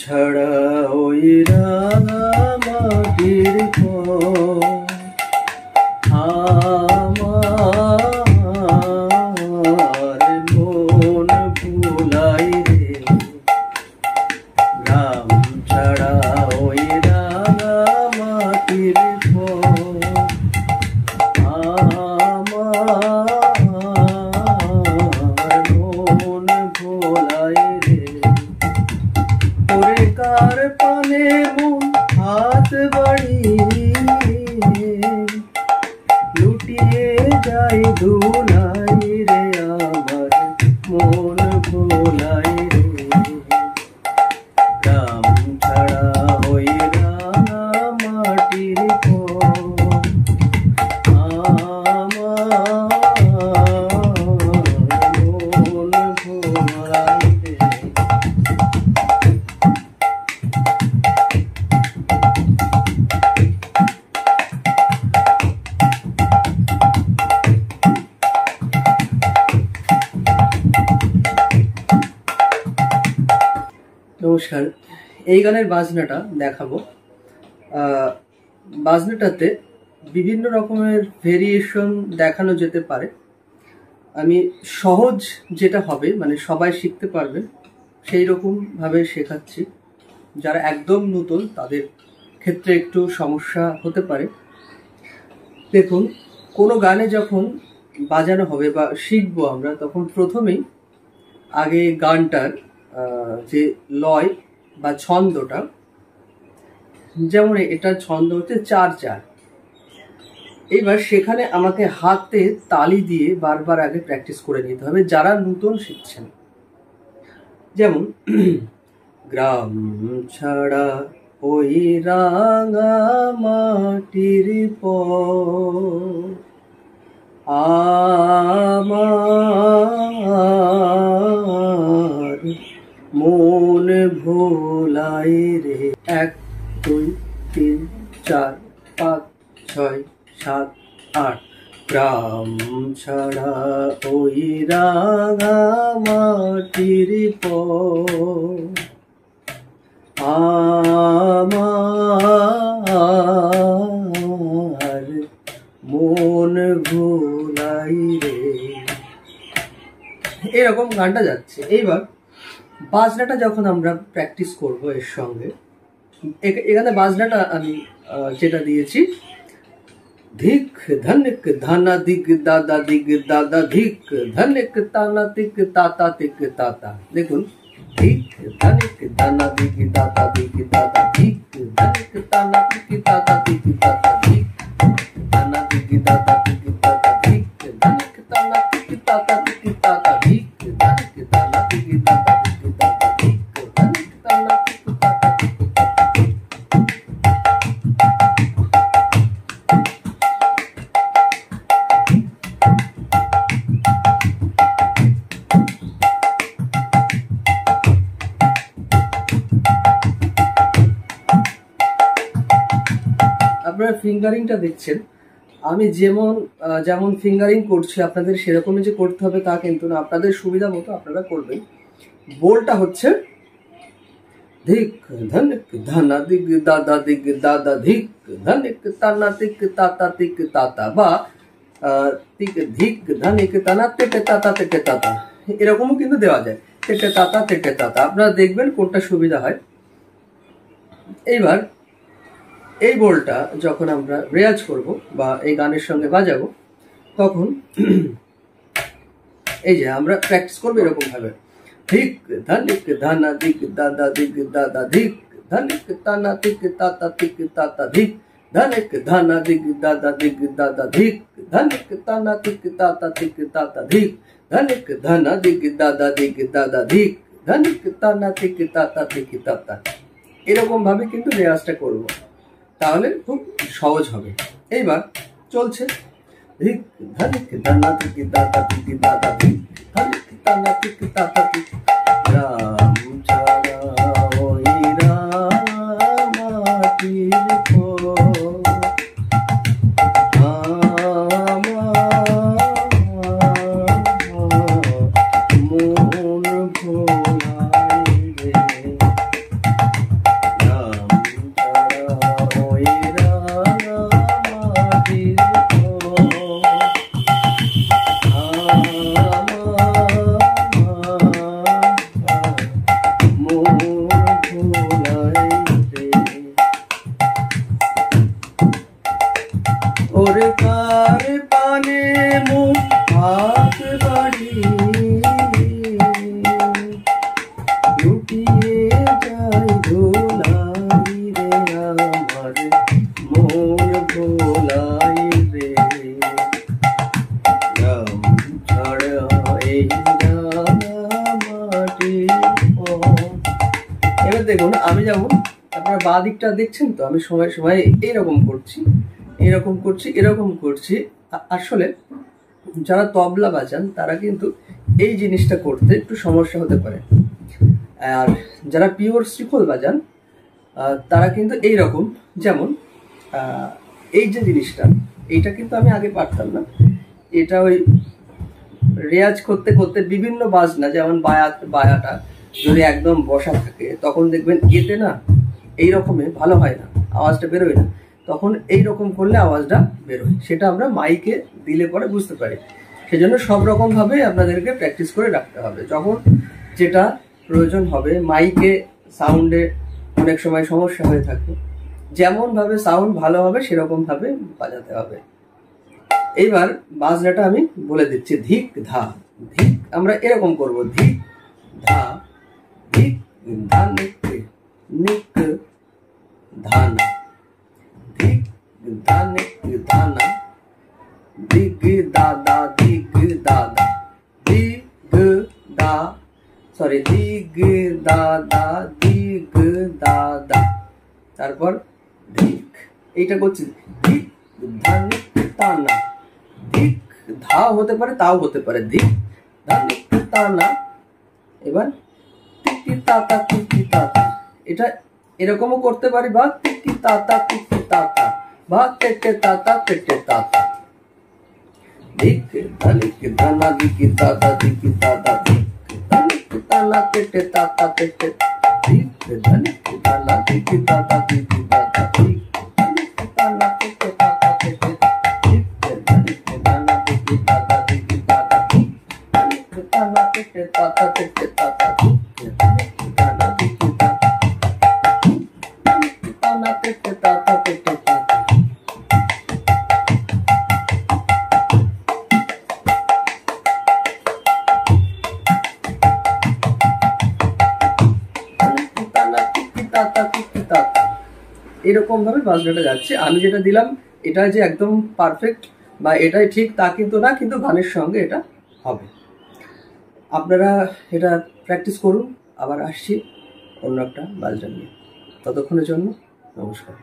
ছাড়া ওই রাঙামাটির আমার মন ভুলাই রে। গ্রাম ছাড়া ওই রাঙামাটির আমার মন ভোলাই রে। ওরে কার পানে মন হাত বাড়িয়ে লুটিয়ে যাই ধুলাই রে। আমার মন ভোলাই রে। গ্রাম ছাড়া ওই রাঙামাটির নমস্কার, এই গানের বাজনাটা দেখাবো। বাজনাটাতে বিভিন্ন রকমের ভেরিয়েশন দেখানো যেতে পারে। আমি সহজ যেটা হবে, মানে সবাই শিখতে পারবে সেই রকম ভাবে শেখাচ্ছি। যারা একদম নতুন তাদের ক্ষেত্রে একটু সমস্যা হতে পারে। দেখুন, কোনো গানে যখন বাজানো হবে বা শিখবো আমরা, তখন প্রথমেই আগে গানটার যে লয় বা ছন্দটা, যেমন এটার ছন্দ হচ্ছে 4/4। এইবার সেখানে আমাকে হাতে তালি দিয়ে বারবার আগে প্র্যাকটিস করে নিতে হবে যারা নতুন শিখছেন। যেমন গ্রাম ছাড়া ওই রাঙামাটির আমার মন ভোলাই রে। 1 2 3 4 5 6 7 8। গ্রাম ছাড়া ওই রাঙামাটির আমার মন ভোলাই রে। এরকম গানটা যাচ্ছে। এইবার বাজনাটা যখন আমরা প্র্যাকটিস করব এর সঙ্গে, এখানে বাজনাটা আমি যেটা দিয়েছি, ধিক ধনিক ধানা দিক দাদা দিক দাদা ধিক ধনিক তানা দিক তাতা দিক তাতা। দেখুন, ধিক ধনিক ধানা দিক দাদা দিক দাদা ধিক ধনিক তানা দিক তাতা দিক তাতা ধিক ধানা দিক দাদা দিক দাদা ধিক ধনিক তানা দিক তাতা দিক তাতা ধিক ধনিক তানা দিক দাদা দিক দাদা ধিক ধনিক তানা দিক তাতা দিক তাতা। আপনারা ফিঙ্গারিংটা দেখছেন, আমি যেমন ফিঙ্গারিং করছি আপনাদের সেরকমই যে করতে হবে তা কিন্তু না। আপনাদের সুবিধা মতো আপনারা করবেন। বোলটা হচ্ছে ধিক ধনিক ধানা দিক দাদা দিক দাদা ধিক ধনিক তানা দিক তাতা দিক তাতা, বা ধিক ধনিক তানা তেকে তাতা তেকে তাতা, এরকমও কিন্তু দেওয়া যায়। তেকে তাতা তেকে তাতা, আপনারা দেখবেন কোনটা সুবিধা হয়। এইবার এই বোলটা যখন আমরা রেয়াজ করব বা এই গানের সঙ্গে বাজাবো, তখন এই যে আমরা প্র্যাকটিস করবো এরকম ভাবে, ধিক ধনিক ধানা দিক দাদা দিক দাদা ধিক ধনিক তানা দিক তাতা দিক তাতা ধিক ধনিক ধানা দিক দাদা দিক দাদা ধিক ধনিক তানা দিক তাতা দিক তাতা ধিক ধনিক ধানা দিক দাদা দিক দাদা ধিক ধনিক তানা দিক তাতা দিক তাতা। এরকম ভাবে কিন্তু রেয়াজটা করবো, তাহলে খুব সহজ হবে। এইবার চলছে ধিক ধনিক ধানা দিক দাদা দিক দাদা ধিক ধনিক তানা দিক তাতা দিক। গ্রাম ছাড়া ওই রাঙামাটির মন ভোলাই রে। কার পানে মুখ হাত বাড়িয়ে লুটিয়ে যায় ধুলাই রে আমার মন ভোলাই রে ছাড়া এই মাটি। এবার দেখুন আমি যেমন আপনারা বাঁ দিকটা দেখছেন তো, আমি সময় সময় এরকম করছি এরকম করছি এরকম করছি। আসলে যারা তবলা বাজান তারা কিন্তু এই জিনিসটা করতে একটু সমস্যা হতে পারে, আর যারা পিওর শ্রীখোল বাজান তারা কিন্তু এইরকম, যেমন এই যে জিনিসটা, এইটা কিন্তু আমি আগে পারতাম না। এটা ওই রেয়াজ করতে করতে বিভিন্ন বাজনা, যেমন বায়াটা যদি একদম বসা থাকে তখন দেখবেন এতে না এইরকমে ভালো হয় না, আওয়াজটা বেরোয় না। তখন এইরকম করলে আওয়াজটা বেরোয়, সেটা আমরা মাইকে দিলে পরে বুঝতে পারি। সেজন্য সব রকম ভাবে আপনাদেরকে প্র্যাকটিস করে রাখতে হবে। যখন যেটা প্রয়োজন হবে, মাইকে সাউন্ডে অনেক সময় সমস্যা হয়ে থাকে, যেমন ভাবে সাউন্ড ভালো হবে সেরকম ভাবে বাজাতে হবে। এইবার বাজনাটা আমি বলে দিচ্ছি। ধিক ধা, ধিক আমরা এরকম করব, ধিক ধা, ধিক ধা নিক নিক ধানা, ধিক ধা নিক ধানা, দিগ দাদা দিগ দাদা, দিগ দা, সরি দিগ দাদা দিগ দাদা, তারপর ধিক। এইটা করছি ধিক ধা নিক তানা, ধিক ধা হতে পারে তাও হতে পারে, ধিক ধা নিক তানা। এবার টিকি তাতা টিকি তাতা, এটা এরকমও করতে পারি, বা টিকি তাতা টিকি তাতা, বা টেটে তাতা টেটে তাতা। ধিক ধানিক ধানা দিকি তাতা দিকি তাতা, ধিক ধানিক তানা টেটে তাতা টেটে, ধিক ধানিক ধানা দিকি তাতা দিকি তাতা, ধিক ধানিক তানা টেটে তাতা টেটে, ধিক ধানিক ধানা দিকি তাতা দিকি তাতা, ধিক ধানিক তানা টেটে তাতা টেটে তাতা, ধিক ধানিক ধানা দিকি তাতা, ধানিক তানা টেটে তাতা টেটে তাতা। এরকম ভাবে বাজনাটা যাচ্ছে। আমি যেটা দিলাম এটা যে একদম পারফেক্ট বা এটাই ঠিক তা কিন্তু না, কিন্তু গানের সঙ্গে এটা হবে। আপনারা এটা প্র্যাকটিস করুন। আবার আসছি অন্য একটা বাজনা নিয়ে। ততক্ষণের জন্য নমস্কার।